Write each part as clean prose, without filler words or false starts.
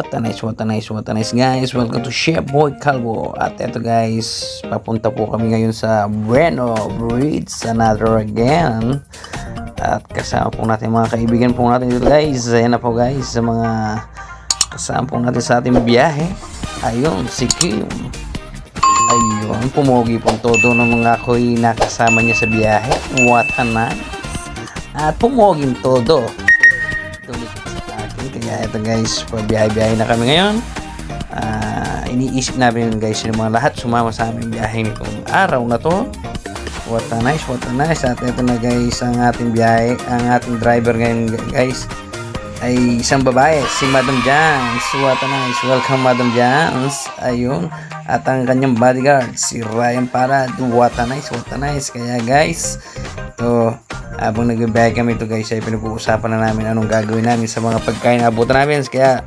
What a nice guys. Welcome to Chef Boy Calvo. At eto guys, papunta po kami ngayon sa Bueno Breeds another again. At kasama po natin mga kaibigan po natin dito guys. Ayan na po guys sa mga kasama po natin sa ating biyahe. Ayun, si Kim. Ayun, pumogi po todo ng mga ako'y nakasama niya sa biyahe. What a nice. At pumoging todo. Kaya ito guys, pabiyahe-biyahe na kami ngayon. Iniisip namin guys yung mga lahat sumama sa aming biyahe nitong araw na to. What a nice. At ito na guys ang ating biyahe. Ang ating driver ngayon guys ay isang babae, si Madam Jans. What a nice. Welcome Madam Jans. Ayun. At ang kanyang bodyguard, si Ryan Parad. What a nice. Kaya guys, ito habang nagbibiyahe kami ito guys ay pinag-uusapan na namin anong gagawin namin sa mga pagkain na abutan namin. Kaya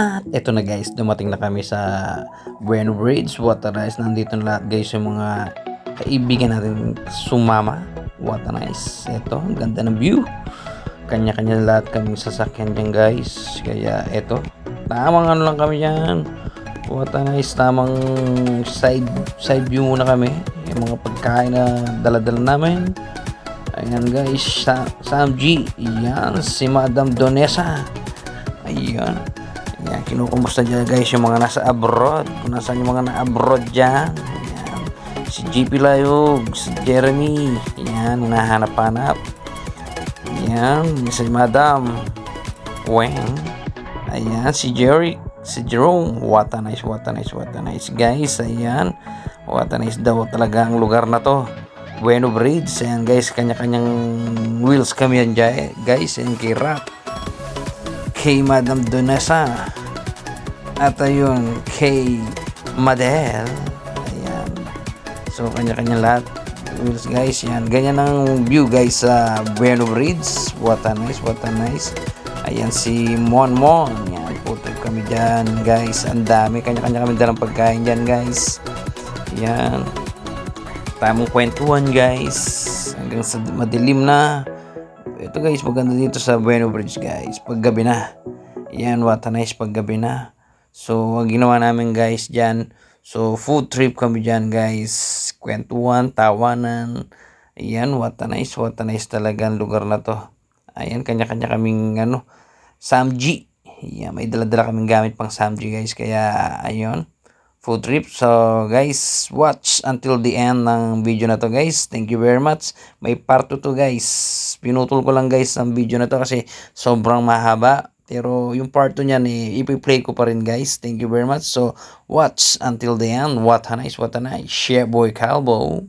at eto na guys, dumating na kami sa Bueno Breeds. What a nice. Nandito na lahat guys yung mga kaibigan natin sumama. What a nice. Eto, ang ganda ng view. Kanya-kanya lahat kami sasakyan dyan guys. Kaya eto, tamang ano lang kami dyan. What a nice. Tamang side view muna kami. Yung mga pagkain na daladala namin. Ayan guys, Sam G. Yan, si Madam Donesa. Ayan. Yan, kinukumusta dyan guys yung mga nasa abroad. Kung nasaan yung mga na-abroad dyan. Yan. Si GP Layog, si Jeremy. Yan, hinahanap-hanap. Yan, si Madam Weng. Ayan, si Jerry, si Jerome. What a nice guys. Ayan, what a nice daw talaga ang lugar na to. Bueno Breeds. Ayan guys, kanya-kanyang wheels kami yan dyan guys. Ayan kay Rap, kay Madam Donesa, at ayun kay Madel. Ayan, so kanya-kanya lahat wheels guys. Yan, ganyan ang view guys sa Bueno Breeds. What a nice. Ayan si Mon. Yan, puto kami dyan guys. Ang dami, kanya-kanya kami dalang pagkain dyan guys. Yan, tamang kwentuhan guys hanggang sa madilim na. Ito guys, maganda dito sa Bueno Breeds guys paggabi na. Yan, what a nice paggabi na. So ang ginawa namin guys dyan, so food trip kami dyan guys. Kwentuhan, tawanan. Ayan, what a nice talaga ang lugar na to. Ayan, kanya-kanya kaming Sam G. Ayan, may dala-dala kaming gamit pang Sam G guys. Kaya ayun, food trip. So guys, watch until the end ng video na to guys. Thank you very much. May part 2 to guys. Pinutol ko lang guys ang video na to kasi sobrang mahaba. Pero yung part 2 niyan ipi-play ko pa rin guys. Thank you very much. So watch until the end. What a nice. Chef Boy Calvo.